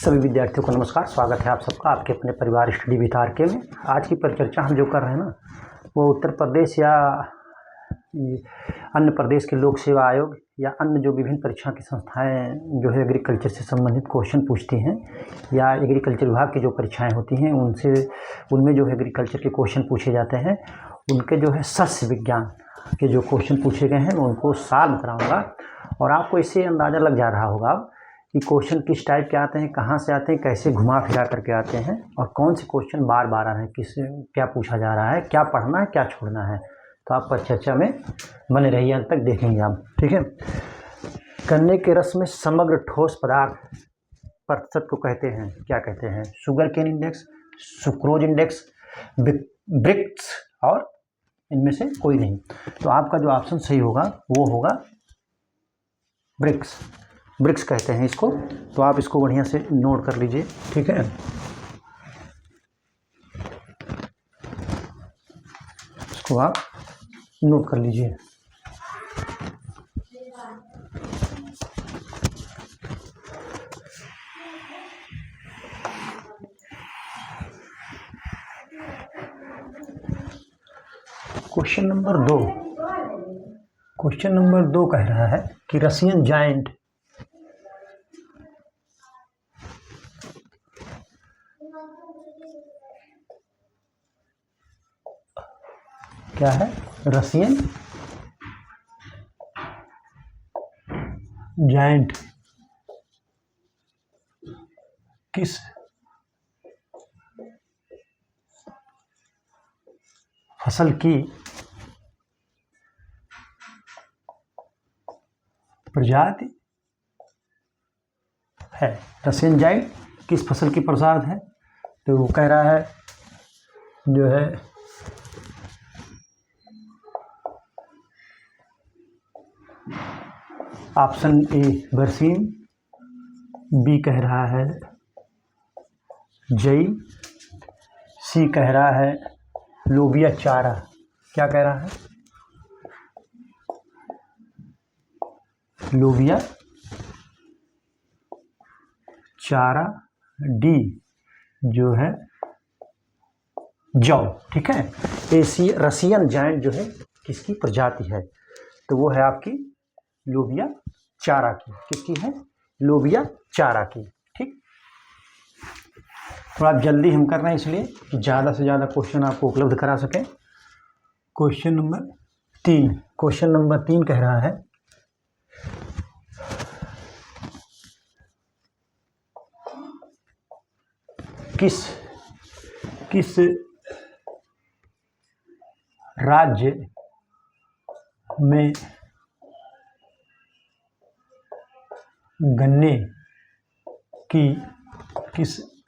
सभी विद्यार्थियों को नमस्कार। स्वागत है आप सबका आपके अपने परिवार स्टडी विद आरके में। आज की परिचर्चा हम जो कर रहे हैं ना, वो उत्तर प्रदेश या अन्य प्रदेश के लोक सेवा आयोग या अन्य जो विभिन्न परीक्षा की संस्थाएं जो है एग्रीकल्चर से संबंधित क्वेश्चन पूछती हैं, या एग्रीकल्चर विभाग की जो परीक्षाएं होती हैं उनमें जो है एग्रीकल्चर के क्वेश्चन पूछे जाते हैं। उनके जो है शस्य विज्ञान के जो क्वेश्चन पूछे गए हैं मैं उनको सॉल्व कराऊँगा, और आपको इससे अंदाज़ा लग जा रहा होगा कि क्वेश्चन किस टाइप के आते हैं, कहाँ से आते हैं, कैसे घुमा फिरा करके आते हैं, और कौन से क्वेश्चन बार बार आ रहे हैं, किससे क्या पूछा जा रहा है, क्या पढ़ना है, क्या छोड़ना है। तो आप परिचर्चा में बने रहिए, अंत तक देखेंगे आप, ठीक है। गन्ने के रस में समग्र ठोस पदार्थ प्रतिशत को कहते हैं, क्या कहते हैं? Sugarcane index, sucrose index, brix, और इनमें से कोई नहीं। तो आपका जो ऑप्शन सही होगा वो होगा ब्रिक्स कहते हैं इसको। तो आप इसको बढ़िया से नोट कर लीजिए, ठीक है। इसको आप नोट कर लीजिए। क्वेश्चन नंबर 2 कह रहा है कि रसियन जायंट क्या है? रसियन जायंट किस फसल की प्रजाति है? रसियन जायंट किस फसल की प्रजाति है? तो वो कह रहा है जो है ऑप्शन ए बरसीम, बी कह रहा है जई, सी कह रहा है लोबिया चारा। क्या कह रहा है? लोबिया चारा। डी जो है जौ, ठीक है। रसियन जायंट जो है किसकी प्रजाति है? तो वो है आपकी लोबिया चारा की। किसकी है? लोबिया चारा की, ठीक। थोड़ा जल्दी हम कर रहे हैं इसलिए कि ज़्यादा से ज़्यादा क्वेश्चन आपको उपलब्ध करा सकें। क्वेश्चन नंबर 3 कह रहा है किस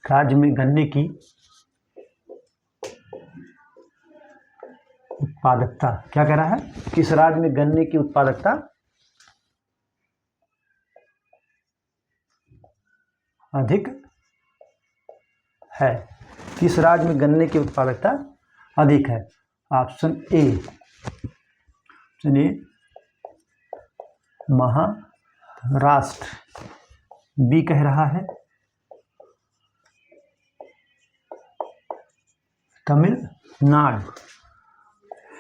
राज्य में गन्ने की उत्पादकता, क्या कह रहा है? किस राज्य में गन्ने की उत्पादकता अधिक है? किस राज्य में गन्ने की उत्पादकता अधिक है? ऑप्शन ए चलिए महाराष्ट्र, बी कह रहा है तमिलनाडु,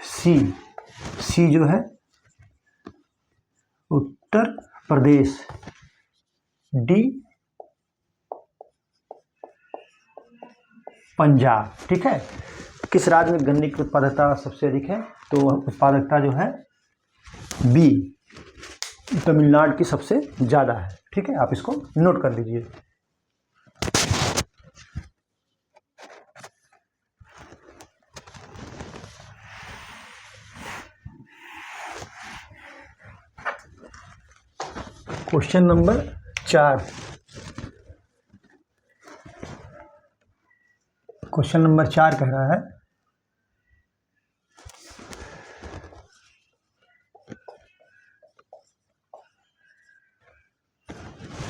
सी जो है उत्तर प्रदेश, डी पंजाब, ठीक है। किस राज्य में गन्ने की उत्पादकता सबसे अधिक है? तो उत्पादकता जो है बी तमिलनाडु की सबसे ज़्यादा है, ठीक है। आप इसको नोट कर लीजिए। क्वेश्चन नंबर 4 कह रहा है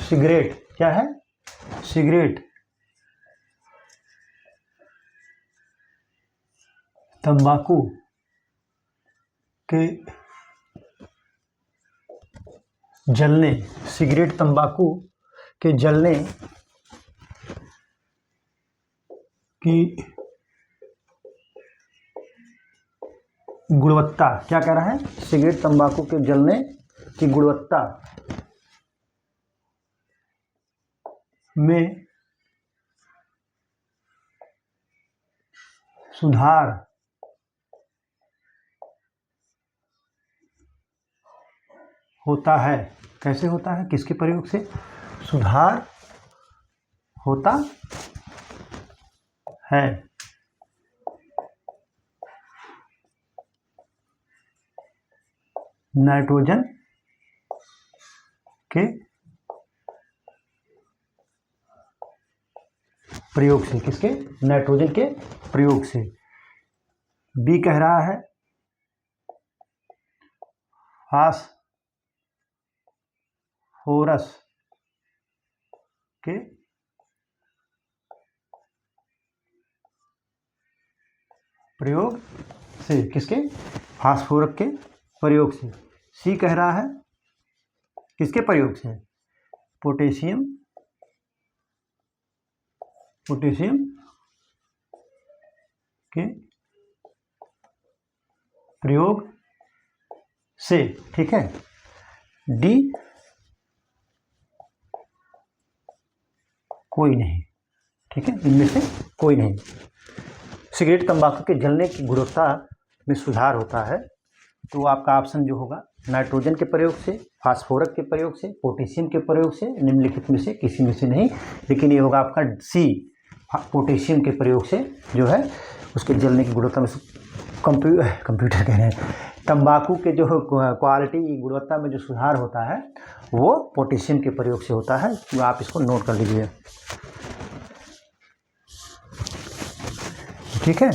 सिगरेट, क्या है? सिगरेट तंबाकू के जलने, सिगरेट तंबाकू के जलने की गुणवत्ता, क्या कह रहा है, सिगरेट तंबाकू के जलने की गुणवत्ता में सुधार होता है। कैसे होता है, किसके प्रयोग से सुधार होता है? नाइट्रोजन के प्रयोग से। किसके? नाइट्रोजन के प्रयोग से। बी कह रहा है फास्फोरस के प्रयोग से। किसके? फास्फोरस के प्रयोग से। सी कह रहा है किसके प्रयोग से? पोटेशियम के प्रयोग से। ठीक है। डी कोई नहीं। ठीक है, इनमें से कोई नहीं। सिगरेट तंबाकू के जलने की गुणवत्ता में सुधार होता है, तो आपका ऑप्शन जो होगा नाइट्रोजन के प्रयोग से, फास्फोरस के प्रयोग से, पोटेशियम के प्रयोग से, निम्नलिखित में से किसी में से नहीं। लेकिन ये होगा आपका सी, पोटेशियम के प्रयोग से जो है उसके जलने की गुणवत्ता में कंप्यूटर कह रहे हैं, तंबाकू के जो क्वालिटी गुणवत्ता में जो सुधार होता है वो पोटेशियम के प्रयोग से होता है। तो आप इसको नोट कर लीजिए। ठीक है।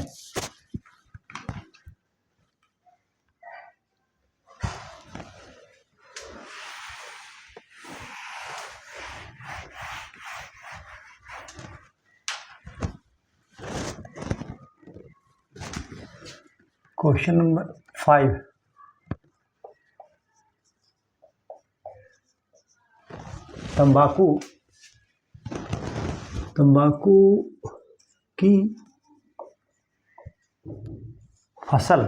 क्वेश्चन नंबर 5, तंबाकू की फसल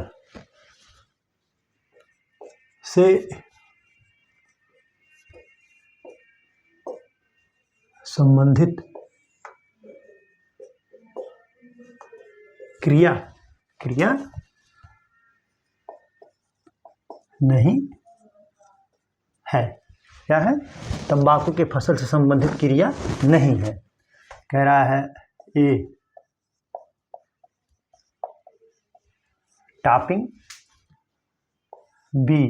से संबंधित क्रिया नहीं है। क्या है? तंबाकू के फसल से संबंधित क्रिया नहीं है। कह रहा है ए टॉपिंग, बी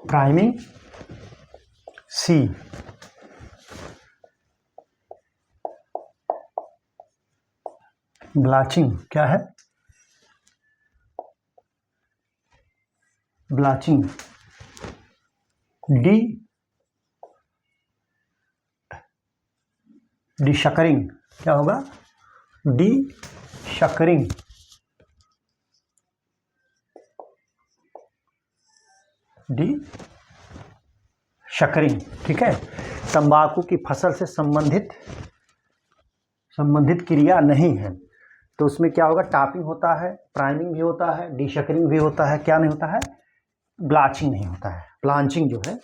प्राइमिंग, सी ब्लाचिंग। क्या है? ब्लाचिंग। डी शकरिंग। क्या होगा? डी शकरिंग। डी शकरिंग। ठीक है। तंबाकू की फसल से संबंधित क्रिया नहीं है, तो उसमें क्या होगा? टॉपिंग होता है, प्राइमिंग भी होता है, डिशकरिंग भी होता है। क्या नहीं होता है? ब्लाचिंग नहीं होता है। ब्लांचिंग जो है,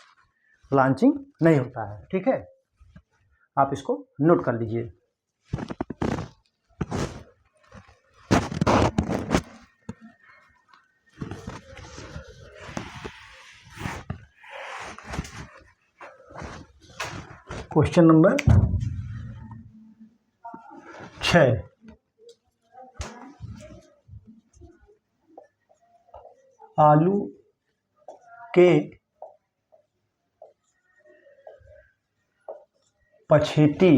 ब्लांचिंग नहीं होता है। ठीक है, आप इसको नोट कर लीजिए। क्वेश्चन नंबर 6, आलू के पछेती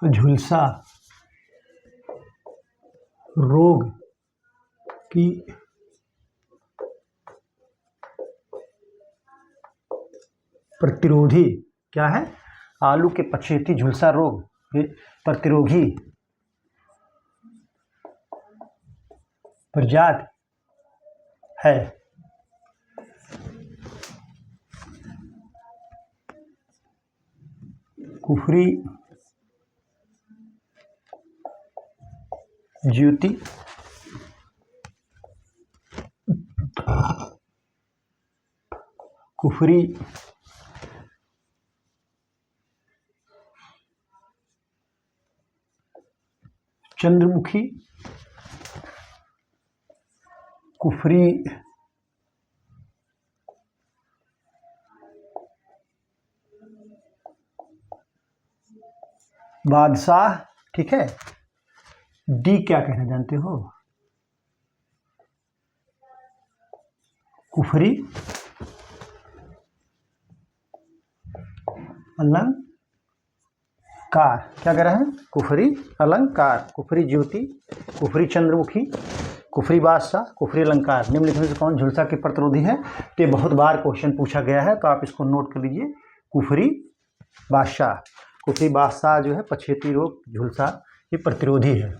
झुलसा रोग की प्रतिरोधी। क्या है? आलू के पछेती झुलसा रोग प्रतिरोधी प्रजाति है। कुफरी ज्योति कुफरी चंद्रमुखी कुफरी बादशाह। ठीक है, डी क्या कहना जानते हो? कुफरी अलंकार। क्या कह रहा है? कुफरी अलंकार, कुफरी ज्योति, कुफरी चंद्रमुखी, कुफरी बादशाह, कुफरी अलंकार। निम्नलिखित में से कौन झुलसा के प्रतिरोधी है? तो ये बहुत बार क्वेश्चन पूछा गया है, तो आप इसको नोट कर लीजिए। कुफरी बादशाह, कुफरी बादशाह जो है पछेती रोग झुलसा ये प्रतिरोधी है।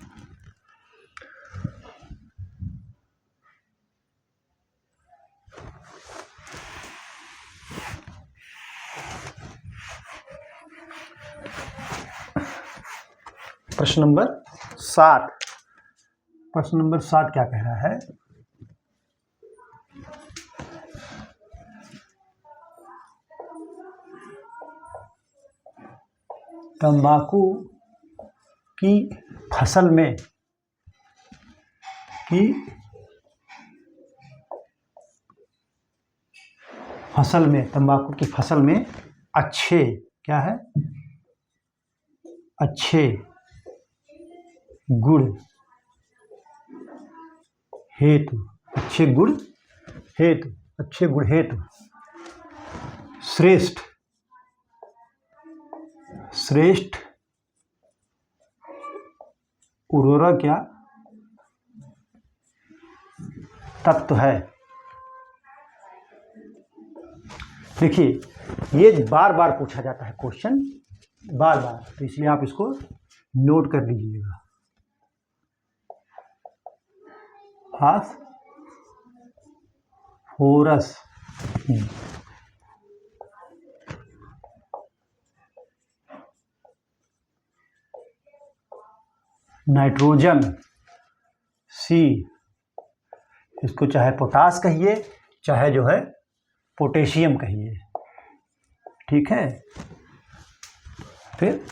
प्रश्न नंबर 7। प्रश्न नंबर 7 क्या कह रहा है? तंबाकू की फसल में तंबाकू की फसल में अच्छे क्या है? अच्छे गुण हेतु, अच्छे गुण हेतु श्रेष्ठ उर्वरक या तत्व है। देखिए, ये बार बार पूछा जाता है क्वेश्चन, बार बार, तो इसलिए आप इसको नोट कर लीजिएगा। फास्फोरस, नाइट्रोजन सी, इसको चाहे पोटास कहिए चाहे जो है पोटेशियम कहिए। ठीक है, फिर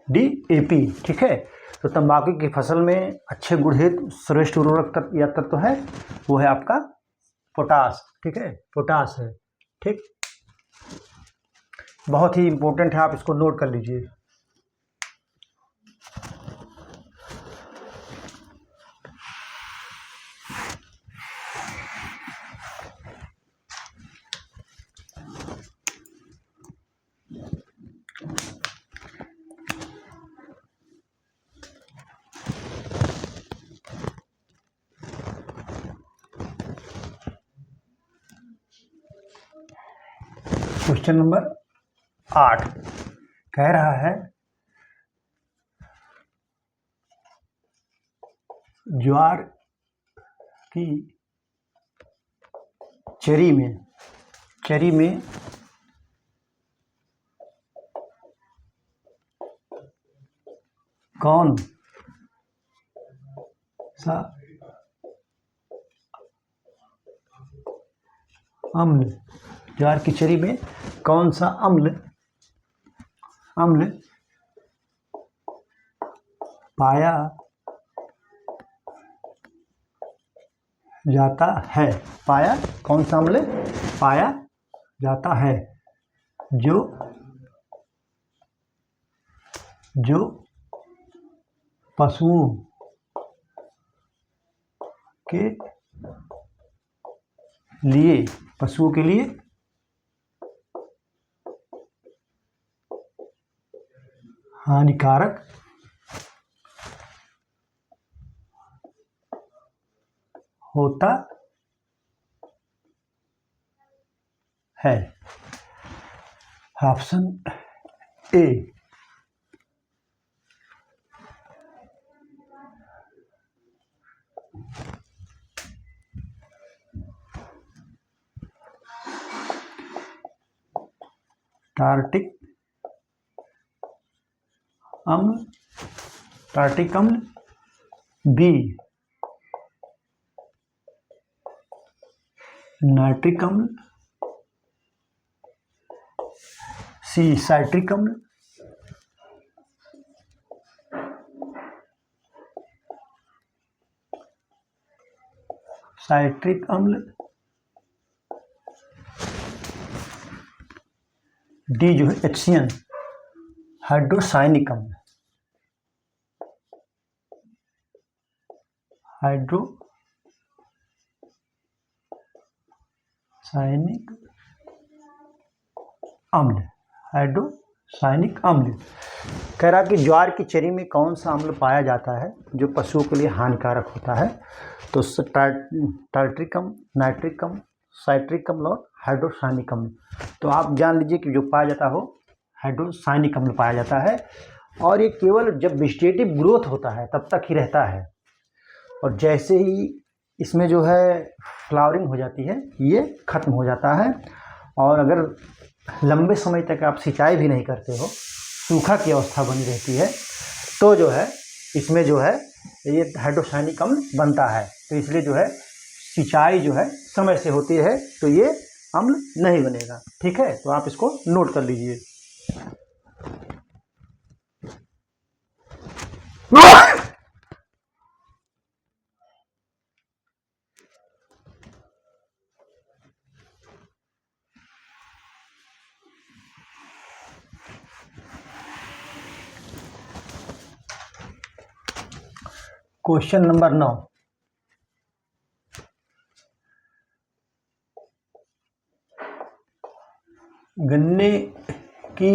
DAP। ठीक है, तो तंबाकू की फसल में अच्छे गुण हेतु श्रेष्ठ उर्वरक तत्व या तत्व है, वो है आपका पोटास। ठीक है, पोटास है। ठीक, बहुत ही इंपॉर्टेंट है, आप इसको नोट कर लीजिए। क्वेश्चन नंबर 8 कह रहा है ज्वार की चरी में कौन सा अम्ल, ज्वार की चरी में कौन सा अम्ल पाया जाता है? कौन सा अम्ल पाया जाता है जो पशुओं के लिए हानिकारक होता है। ऑप्शन ए। टार्टिक अम्ल बी नाइट्रिक अम्ल सी साइट्रिक अम्ल डी जो है HCN हाइड्रोसाइनिक अम्ल हाइड्रोसाइनिक अम्ल कह रहा कि ज्वार की चरी में कौन सा अम्ल पाया जाता है जो पशुओं के लिए हानिकारक होता है। तो टार्ट्रिक अम्ल, नाइट्रिक अम्ल, साइट्रिक अम्ल और हाइड्रोसाइनिक अम्ल। तो आप जान लीजिए कि जो पाया जाता हो हाइड्रोसाइनिक अम्ल पाया जाता है, और ये केवल जब वेजिटेटिव ग्रोथ होता है तब तक ही रहता है, और जैसे ही इसमें जो है फ्लावरिंग हो जाती है ये खत्म हो जाता है। और अगर लंबे समय तक आप सिंचाई भी नहीं करते हो, सूखा की अवस्था बनी रहती है, तो जो है इसमें जो है ये हाइड्रोसाइनिक अम्ल बनता है। तो इसलिए जो है सिंचाई जो है समय से होती है तो ये अम्ल नहीं बनेगा। ठीक है, तो आप इसको नोट कर लीजिए। क्वेश्चन नंबर 9, गन्ने की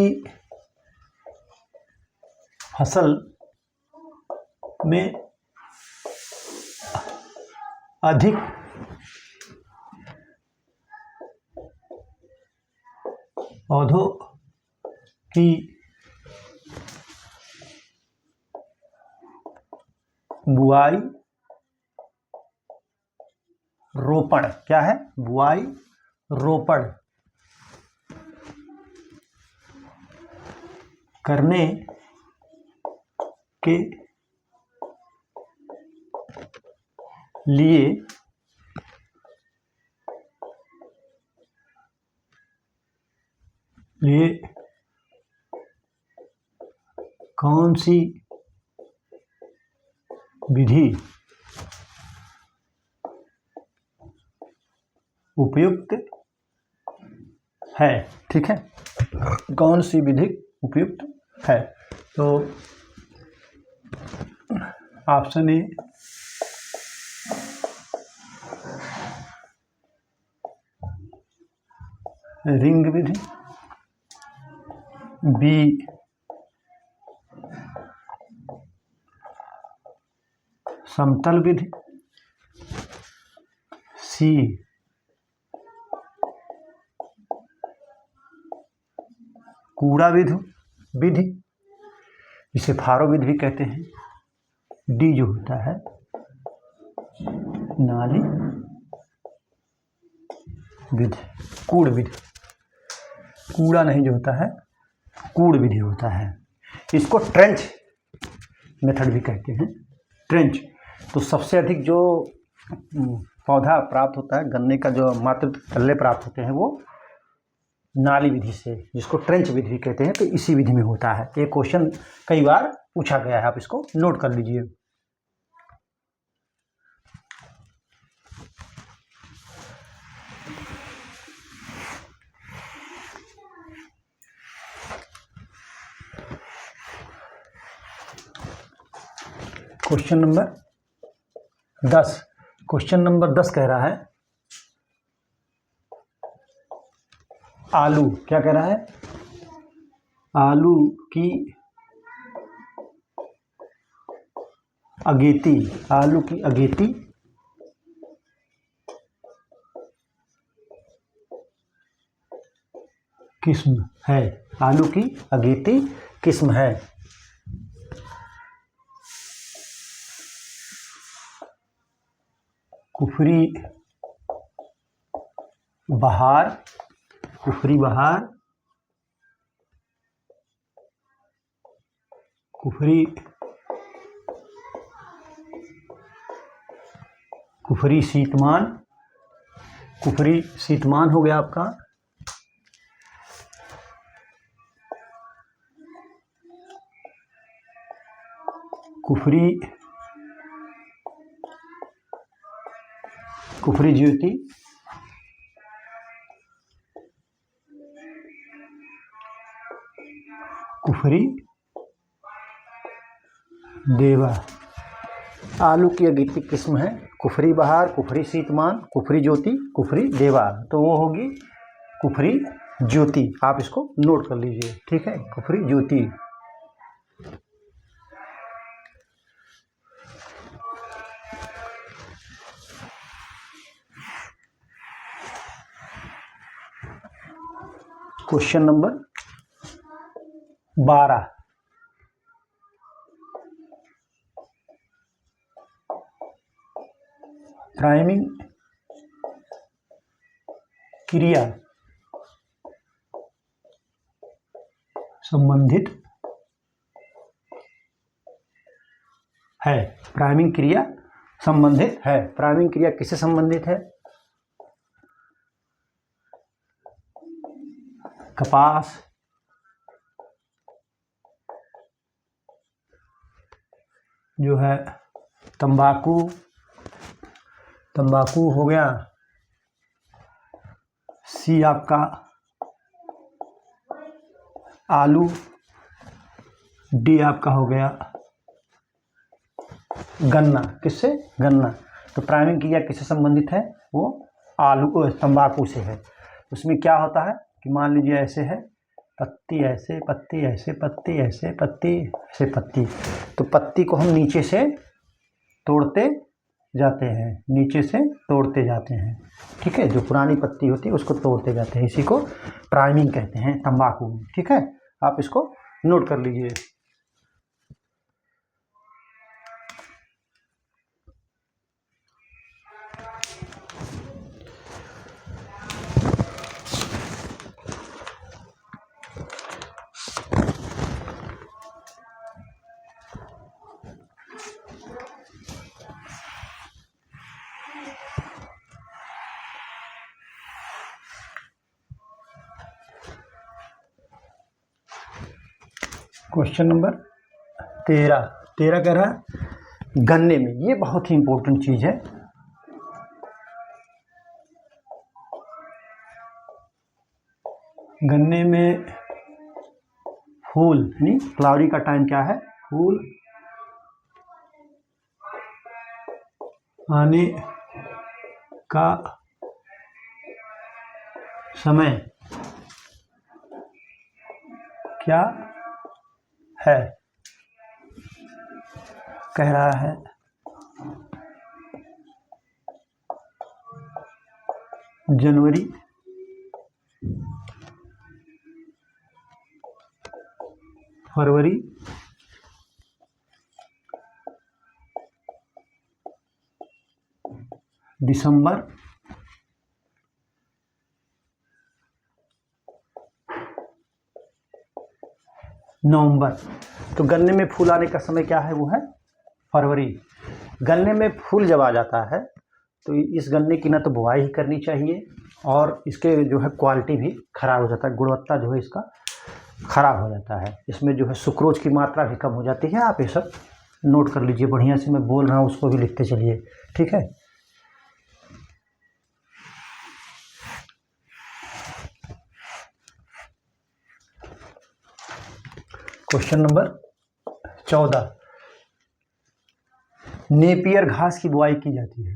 फसल में अधिक पौधों की बुआई रोपण, क्या है? बुआई रोपण करने के लिए कौन सी विधि उपयुक्त है? ठीक है, कौन सी विधि उपयुक्त है? तो ऑप्शन ए रिंग विधि, बी समतल विधि, सी कूड़ा विधि जिसे फारो विधि भी कहते हैं, डी जो होता है नाली विधि, कूड़ विधि। कूड़ा नहीं जो होता है, कूड़ विधि होता है। इसको ट्रेंच मेथड भी कहते हैं, ट्रेंच। तो सबसे अधिक जो पौधा प्राप्त होता है, गन्ने का जो मात्र कल्ले प्राप्त होते हैं वो नाली विधि से, जिसको ट्रेंच विधि कहते हैं। तो इसी विधि में होता है। ये क्वेश्चन कई बार पूछा गया है, आप इसको नोट कर लीजिए। क्वेश्चन नंबर 10 कह रहा है आलू, क्या कह रहा है? आलू की अगेती किस्म है। आलू की अगेती किस्म है। कुफरी बहार, कुफरी, कुफरी शीतमान, कुफरी शीतमान हो गया आपका। कुफरी, कुफरी ज्योति, कुफरी देवा। आलू की अगिती किस्म है कुफरी बहार, कुफरी शीतमान, कुफरी ज्योति, कुफरी देवा। तो वो होगी कुफरी ज्योति। आप इसको नोट कर लीजिए, ठीक है, कुफरी ज्योति। क्वेश्चन नंबर 12, प्राइमिंग क्रिया संबंधित है। प्राइमिंग क्रिया संबंधित है। प्राइमिंग क्रिया किससे संबंधित है? कपास, जो है तंबाकू, तंबाकू हो गया। सी आपका आलू, डी आपका हो गया गन्ना। किससे? गन्ना। तो प्राइमिंग क्रिया किससे संबंधित है? वो आलू तंबाकू से है। उसमें क्या होता है कि मान लीजिए ऐसे है, पत्ती ऐसे, पत्ती ऐसे, पत्ती ऐसे, पत्ती ऐसे, पत्ती। तो पत्ती को हम नीचे से तोड़ते जाते हैं, नीचे से तोड़ते जाते हैं, ठीक है। जो पुरानी पत्ती होती है उसको तोड़ते जाते हैं। इसी को प्राइमिंग कहते हैं तंबाकू में, ठीक है। आप इसको नोट कर लीजिए। क्वेश्चन नंबर 13 कह रहा है गन्ने में, ये बहुत ही इंपॉर्टेंट चीज है। गन्ने में फूल यानी फ्लावरी का टाइम क्या है? फूल आने का समय क्या है? कह रहा है जनवरी, फरवरी, दिसंबर, नवंबर। तो गन्ने में फूल आने का समय क्या है? वो है फरवरी। गन्ने में फूल जब आ जाता है तो इस गन्ने की ना तो बुआई ही करनी चाहिए, और इसके जो है क्वालिटी भी खराब हो जाता है, गुणवत्ता जो है इसका खराब हो जाता है। इसमें जो है सुक्रोज की मात्रा भी कम हो जाती है। आप ये सब नोट कर लीजिए, बढ़िया से मैं बोल रहा हूँ उसको भी लिखते चलिए, ठीक है। क्वेश्चन नंबर 14, नेपियर घास की बुआई की जाती है।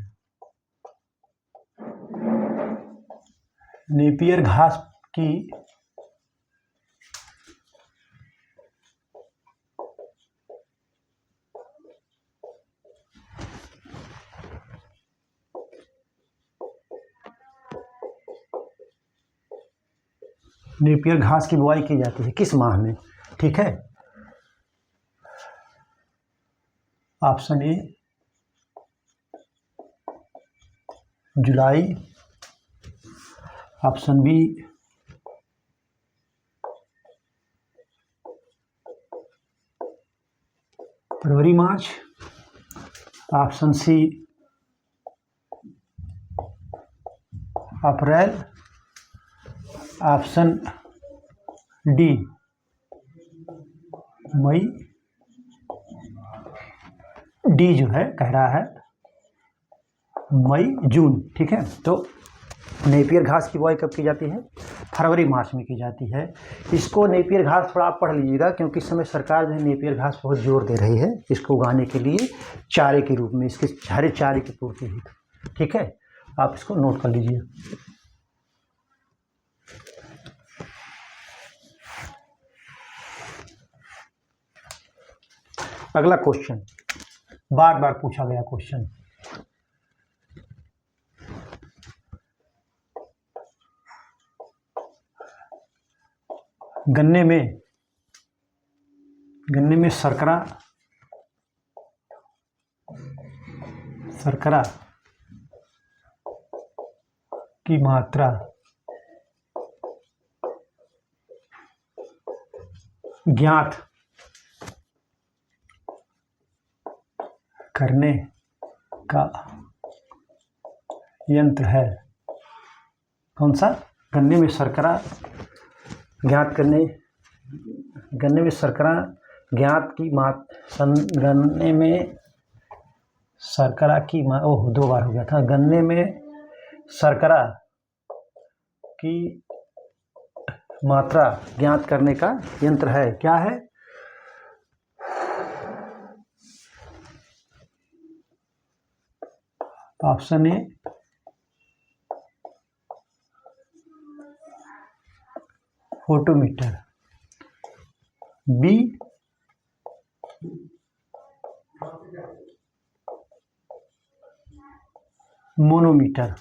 नेपियर घास की नेपियर घास की बुआई की जाती है किस माह में? ठीक है, ऑप्शन ए जुलाई, ऑप्शन बी फरवरी मार्च। ऑप्शन सी अप्रैल। ऑप्शन डी मई। डी जो है कह रहा है मई जून। ठीक है, तो नेपियर घास की बुआई कब की जाती है? फरवरी मार्च में की जाती है। इसको नेपियर घास थोड़ा आप पढ़ लीजिएगा, क्योंकि इस समय सरकार जो है नेपियर घास बहुत जोर दे रही है इसको उगाने के लिए चारे के रूप में, इसके हरे चारे की पूर्ति हेतु। ठीक है, आप इसको नोट कर लीजिए। अगला क्वेश्चन, बार बार पूछा गया क्वेश्चन, गन्ने में शर्करा की मात्रा ज्ञात करने का यंत्र है कौन सा? गन्ने में शर्करा ज्ञात करने, गन्ने में शर्करा ज्ञात की गन्ने में शर्करा की ओह 2 बार हो गया था। गन्ने में शर्करा की मात्रा ज्ञात करने का यंत्र है, क्या है? Option A photometer, B manometer,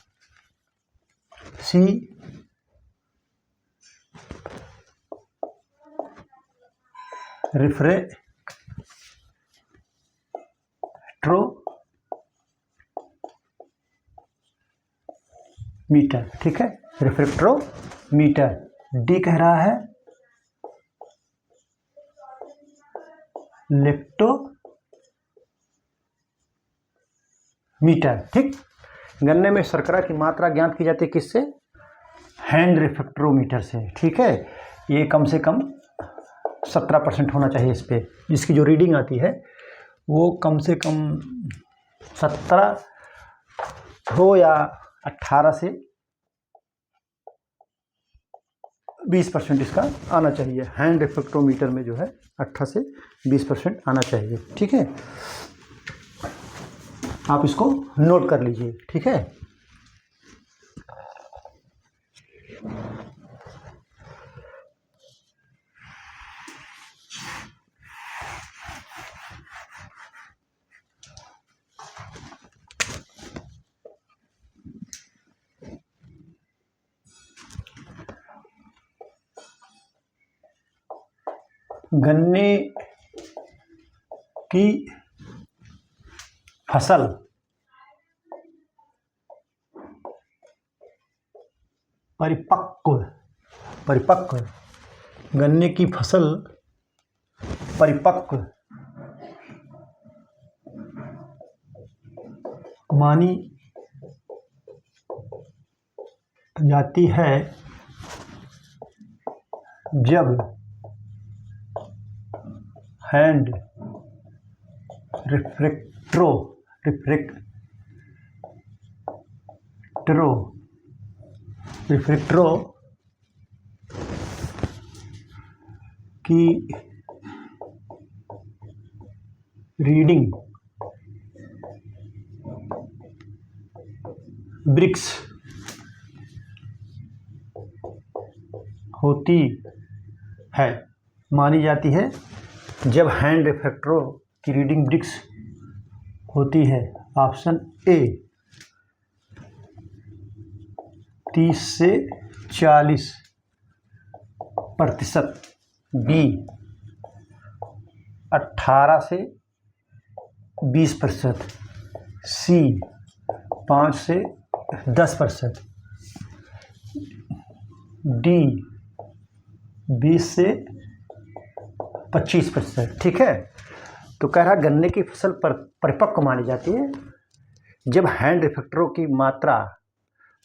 C refractometer. ठीक है, रिफ्रैक्ट्रोमीटर। डी कह रहा है लेप्टोमीटर। ठीक, गन्ने में शर्करा की मात्रा ज्ञात की जाती है किससे? हैंड रिफ्रैक्ट्रोमीटर से। ठीक है, ये कम से कम 17% होना चाहिए इस पे, जिसकी जो रीडिंग आती है वो कम से कम 17 हो या 18 से 20% इसका आना चाहिए। हैंड रिफ्रैक्ट्रोमीटर में जो है 18 से 20% आना चाहिए। ठीक है, आप इसको नोट कर लीजिए। ठीक है, गन्ने की फसल परिपक्व गन्ने की फसल परिपक्व मानी जाती है जब हैंड रिफ्रैक्ट्रो की रीडिंग ब्रिक्स होती है, मानी जाती है जब हैंड रिफ्रैक्ट्रो की रीडिंग ब्रिक्स होती है। ऑप्शन ए 30 से 40%, बी 18 से 20%, सी 5 से 10%, डी 20 से 25%। ठीक है, तो कह रहा गन्ने की फसल परिपक्व मानी जाती है जब हैंड इफेक्टरों की मात्रा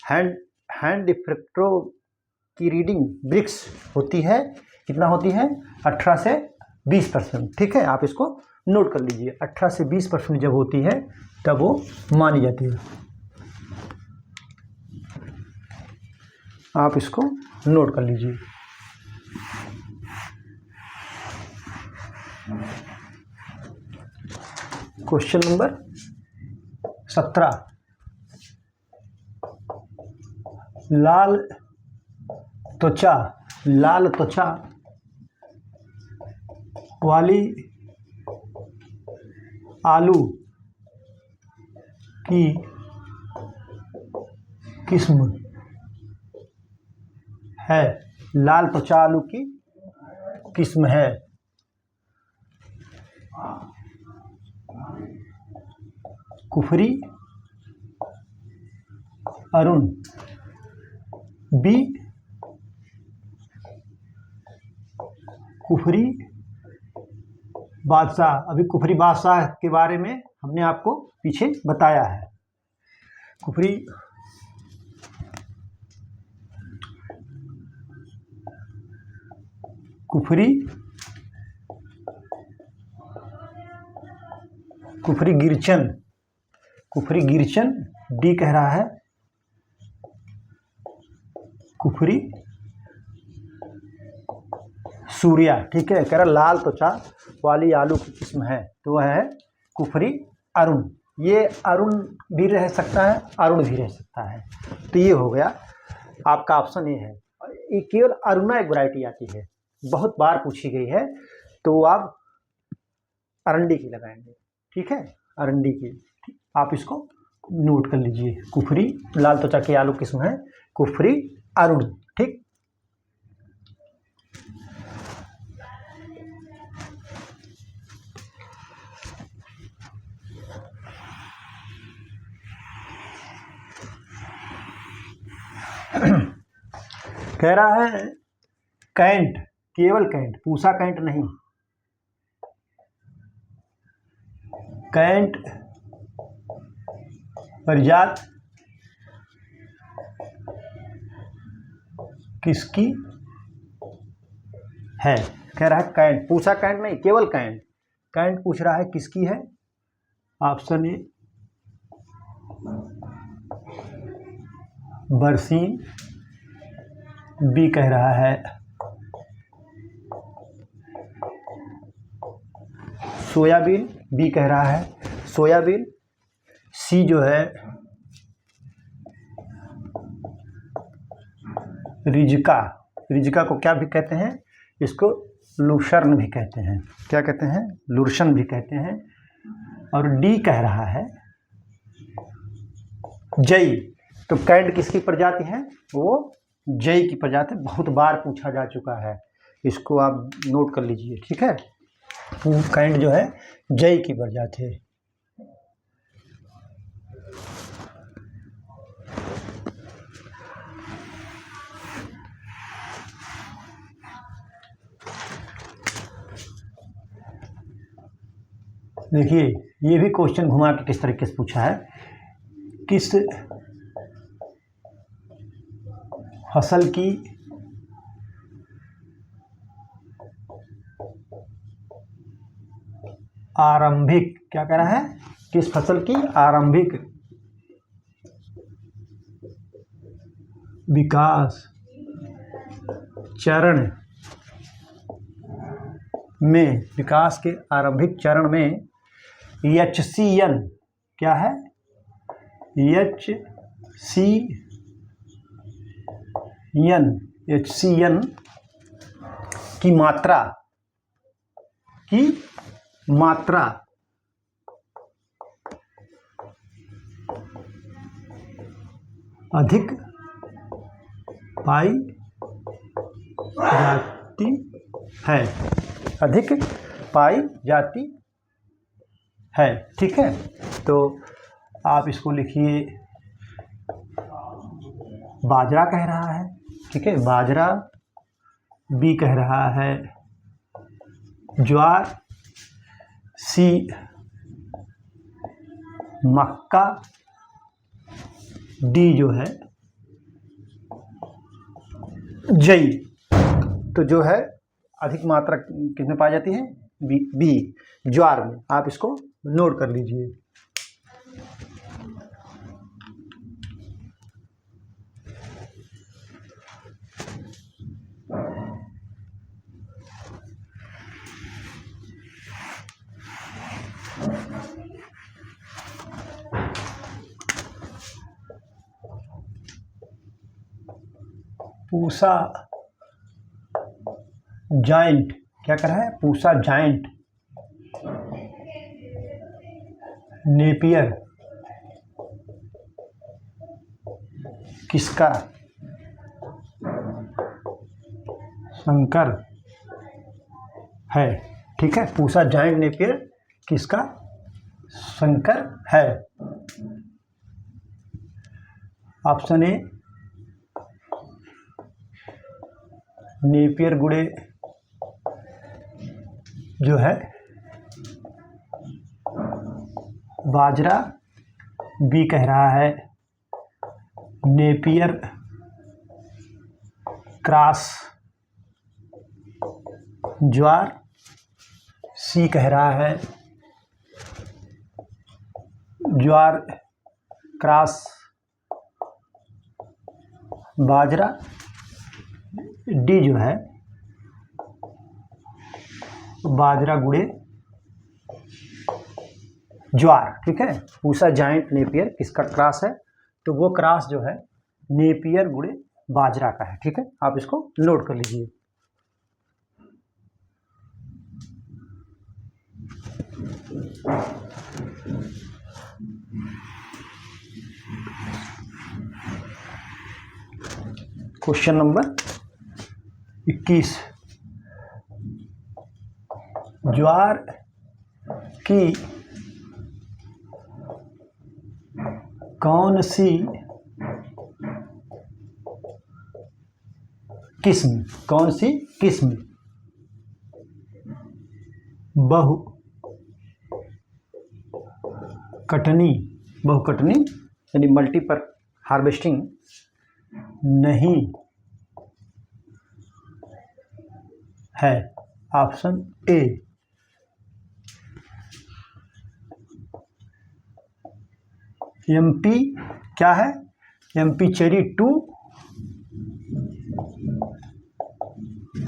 हैंड इफेक्टरों की रीडिंग ब्रिक्स होती है, कितना होती है 18 से 20%। ठीक है, आप इसको नोट कर लीजिए। 18 से 20% जब होती है तब वो मानी जाती है। आप इसको नोट कर लीजिए। क्वेश्चन नंबर 17, लाल त्वचा वाली आलू की किस्म है। लाल त्वचा आलू की किस्म है। कुफरी, अरुण, बी कुफरी बादशाह। अभी कुफरी बादशाह के बारे में हमने आपको पीछे बताया है। कुफरी गिरचन डी कह रहा है। कुफरी सूर्या, ठीक है, कह रहा लाल त्वचा वाली आलू की किस्म है, तो वह है कुफरी अरुण। ये अरुण भी रह सकता है, अरुण भी रह सकता है, तो ये हो गया आपका ऑप्शन। ये है, ये केवल अरुणा एक वैरायटी आती है, बहुत बार पूछी गई है, तो आप अरंडी की लगाएंगे। ठीक है, अरंडी की, आप इसको नोट कर लीजिए। कुफरी लाल त्वचा की आलू किस्म है कुफरी अरुण। ठीक, कह रहा है कैंट, केवल कैंट, पूसा कैंट नहीं, कैंट प्रजाति किसकी है। कह रहा है कैंट, पूसा कैंट नहीं, केवल कैंट। कैंट पूछ रहा है किसकी है। ऑप्शन ए बरसीम, बी कह रहा है सोयाबीन, बी कह रहा है सोयाबीन, सी जो है रिजका। रिजका को क्या भी कहते हैं, इसको लूशर्न भी कहते हैं। क्या कहते हैं, लूर्शन भी कहते हैं। और डी कह रहा है जई। तो कैंट किसकी प्रजाति है, वो जई की प्रजाति, बहुत बार पूछा जा चुका है, इसको आप नोट कर लीजिए। ठीक है, कैंट जो है जई की प्रजाति है। देखिए, ये भी क्वेश्चन घुमा के किस तरीके से पूछा है, किस फसल की आरंभिक, क्या कह रहा है, किस फसल की आरंभिक विकास चरण में, विकास के आरंभिक चरण में HCN, क्या है, HCN की मात्रा अधिक पाई जाती है, अधिक पाई जाती है। ठीक है, तो आप इसको लिखिए, बाजरा कह रहा है। ठीक है, बाजरा, बी कह रहा है ज्वार, सी सी मक्का, डी जो है जई। तो जो है अधिक मात्रा किसमें पाई जाती है? बी ज्वार में। आप इसको नोट कर लीजिए। पूसा जाइंट, क्या कर रहा है? पूसा जाइंट, नेपियर किसका? संकर है। ठीक है, पूसा जाइंट नेपियर किसका? संकर है। ऑप्शन ए नेपियर गुड़े जो है बाजरा, बी कह रहा है नेपियर क्रॉस ज्वार, सी कह रहा है ज्वार क्रॉस बाजरा, डी जो है बाजरा गुड़े ज्वार। ठीक है, पूसा जाइंट नेपियर किसका क्रॉस है? तो वो क्रॉस जो है नेपियर गुड़े बाजरा का है। ठीक है, आप इसको नोट कर लीजिए। क्वेश्चन नंबर 21, ज्वार की कौन सी किस्म, कौन सी किस्म बहुकटनी यानी मल्टीपर हार्वेस्टिंग नहीं है? ऑप्शन ए एमपी, क्या है? एमपी चेरी 2,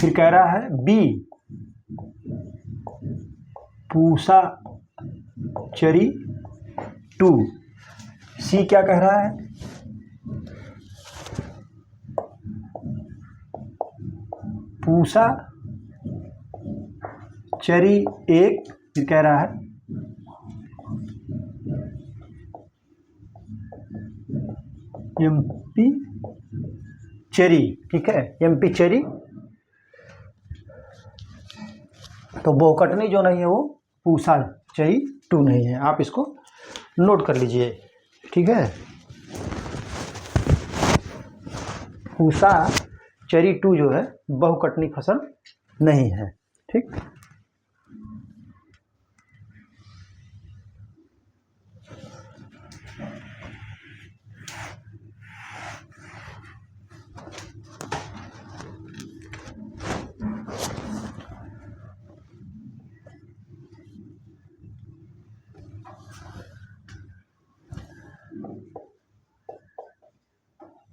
फिर कह रहा है बी पूसा चेरी 2, सी क्या कह रहा है? पूसा चेरी 1, फिर कह रहा है एमपी चेरी। ठीक है, एमपी चेरी। तो बहुकटनी जो नहीं है वो पूसा चेरी 2 नहीं है। आप इसको नोट कर लीजिए। ठीक है, पूसा चेरी 2 जो है बहुकटनी फसल नहीं है। ठीक,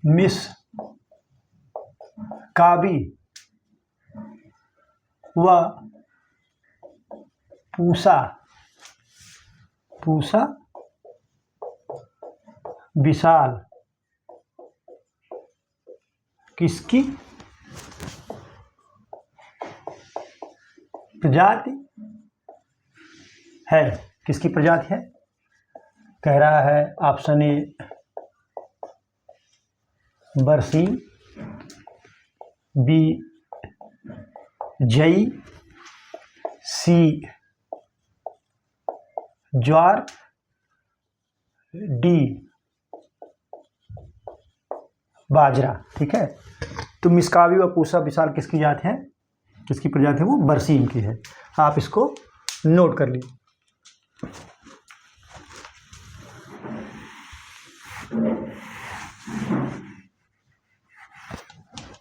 मिस काबी व पूसा विशाल किसकी प्रजाति है? किसकी प्रजाति है? कह रहा है ऑप्शन ए बरसीम, बी जई, सी ज्वार, डी बाजरा। ठीक है, तो मिसकाबी व पूसा विशाल किसकी जात है? किसकी प्रजाति है? वो बरसीम की है। आप इसको नोट कर लीजिए।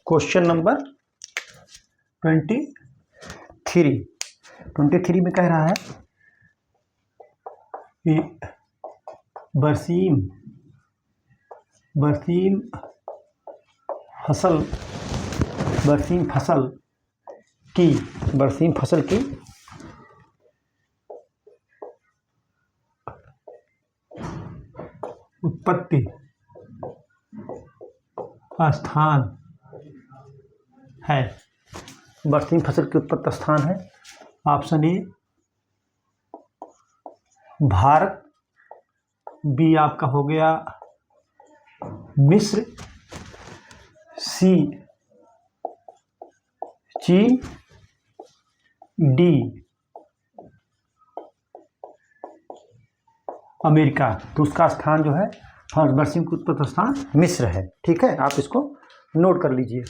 क्वेश्चन नंबर 23 में कह रहा है कि बरसीम फसल की उत्पत्ति स्थान है। बरसीम फसल की उत्पत्ति स्थान है। ऑप्शन ए भारत, बी आपका हो गया मिस्र, सी चीन, डी अमेरिका। तो उसका स्थान जो है, हाँ, बरसीम की उत्पत्ति स्थान मिस्र है। ठीक है, आप इसको नोट कर लीजिए।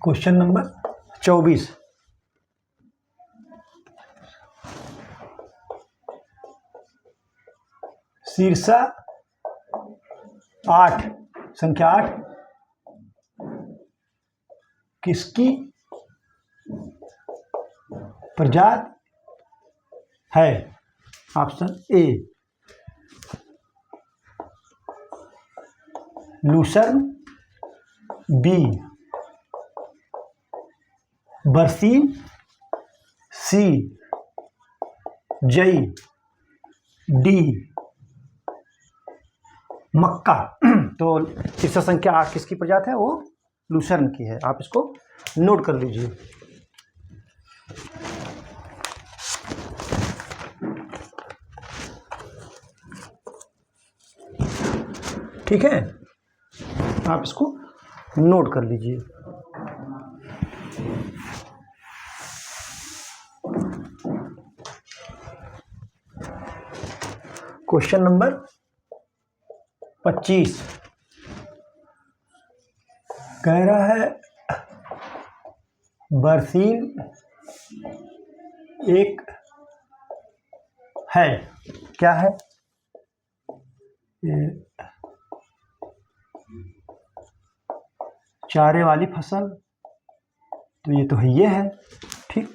Question number 24। शीर्षा 8, संख्या 8 किसकी प्रजाति है? ऑप्शन ए लूसर्न, बी बरसीम, सी जई, डी मक्का। तो शीर्षक संख्या 8 किसकी प्रजाति है? वो लूसर्न की है। आप इसको नोट कर लीजिए। ठीक है, आप इसको नोट कर लीजिए। क्वेश्चन नंबर 25 कह रहा है बरसीम एक है, क्या है? चारे वाली फसल, तो ये तो ये है। ठीक,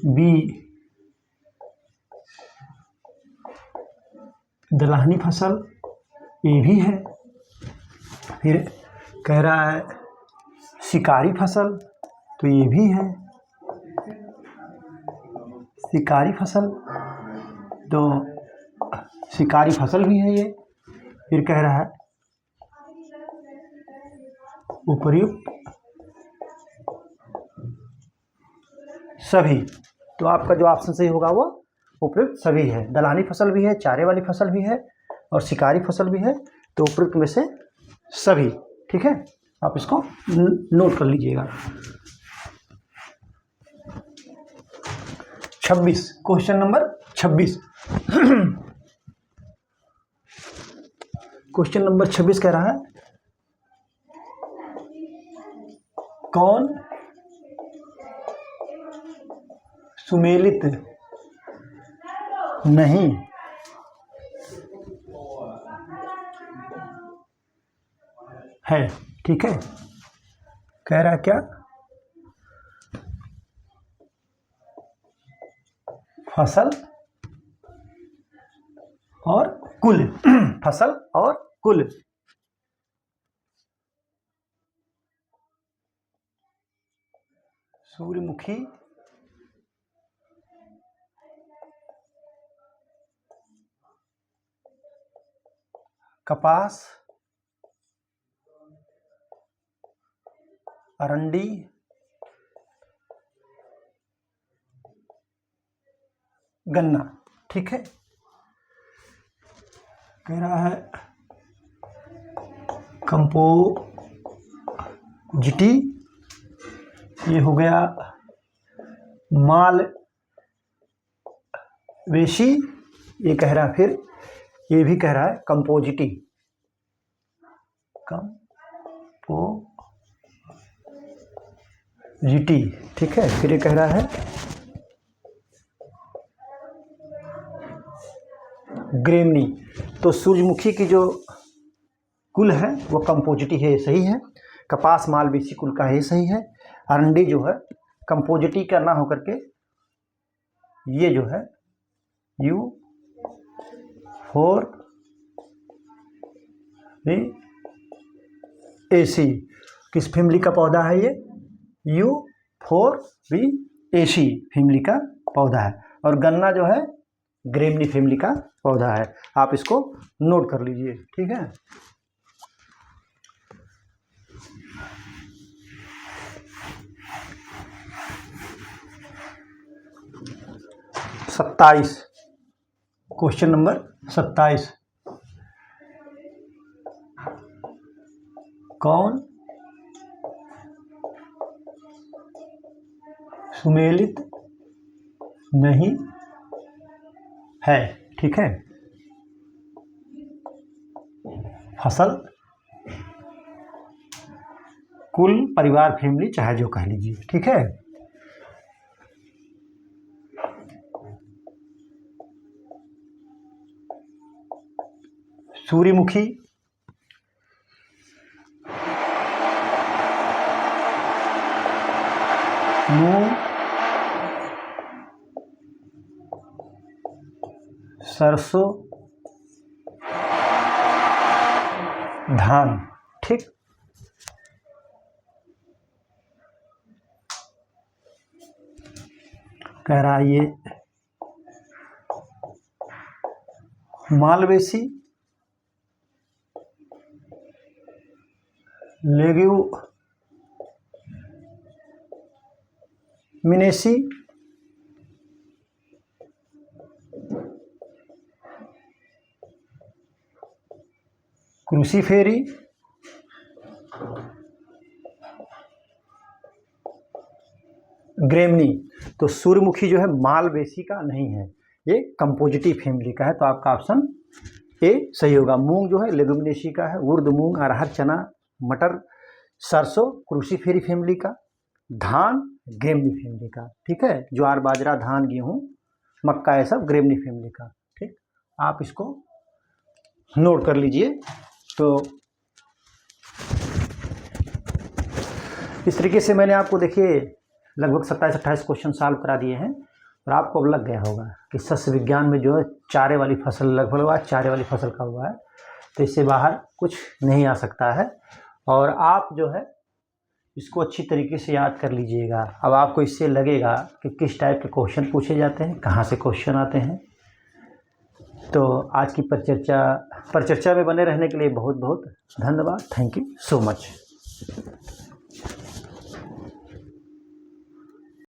बी दलहनी फसल, ये भी है। फिर कह रहा है शिकारी फसल, तो ये भी है शिकारी फसल, तो शिकारी फसल भी है ये। फिर कह रहा है उपर्युक्त सभी, तो आपका जो ऑप्शन सही होगा वो उपयुक्त सभी है। दलहनी फसल भी है, चारे वाली फसल भी है और शिकारी फसल भी है, तो उपयुक्त में से सभी। ठीक है, आप इसको नोट कर लीजिएगा। 26 क्वेश्चन नंबर 26 क्वेश्चन नंबर 26 कह रहा है कौन सुमेलित नहीं है? ठीक है, कह रहा है क्या? फसल और कुल फसल और कुल। सूर्यमुखी, कपास, अरंडी, गन्ना। ठीक है, कह रहा है कंपोजिटी, ये हो गया मालवेशी, ये कह रहा है। फिर ये भी कह रहा है कंपोजिटी, जीटी, ठीक है। फिर ये कह रहा है ग्रेमनी, तो सूरजमुखी की जो कुल है वो कंपोजिटी है, ये सही है। कपास मालवेसी कुल का है, ये सही है। अरंडी जो है कंपोजिटी का ना होकर के ये जो है U4VAC किस फैमिली का पौधा है ये? U4VAC फैमिली का पौधा है। और गन्ना जो है ग्रेमनी फैमिली का पौधा है। आप इसको नोट कर लीजिए, ठीक है। क्वेश्चन नंबर 27, कौन सुमेलित नहीं है, ठीक है। फसल, कुल, परिवार, फैमिली, चाहे जो कह लीजिए, ठीक है। सूर्यमुखी, मूंग, सरसों, धान, ठीक। कह रहा है ये मालवेसी, लेग्यूमिनेसी, क्रूसीफेरी, ग्रेमनी। तो सूर्यमुखी जो है मालवेसी का नहीं है, ये कंपोजिटी फैमिली का है, तो आपका ऑप्शन ए सही होगा। मूंग जो है लेगुमिनेसी का है, उर्द, मूंग, अरहर, चना, मटर, सरसों क्रूसीफेरी फैमिली का, धान ग्रेमनी फैमिली का, ठीक है। ज्वार, बाजरा, धान, गेहूँ, मक्का, ये सब ग्रेमनी फैमिली का, ठीक। आप इसको नोट कर लीजिए। तो इस तरीके से मैंने आपको देखिए लगभग 27-28 क्वेश्चन सॉल्व करा दिए हैं, और आपको अब लग गया होगा कि सस्य विज्ञान में जो है चारे वाली फसल लगभग हुआ, चारे वाली फसल का हुआ है, तो इससे बाहर कुछ नहीं आ सकता है। और आप जो है इसको अच्छी तरीके से याद कर लीजिएगा। अब आपको इससे लगेगा कि किस टाइप के क्वेश्चन पूछे जाते हैं, कहाँ से क्वेश्चन आते हैं। तो आज की परिचर्चा में बने रहने के लिए बहुत बहुत धन्यवाद। Thank you so much.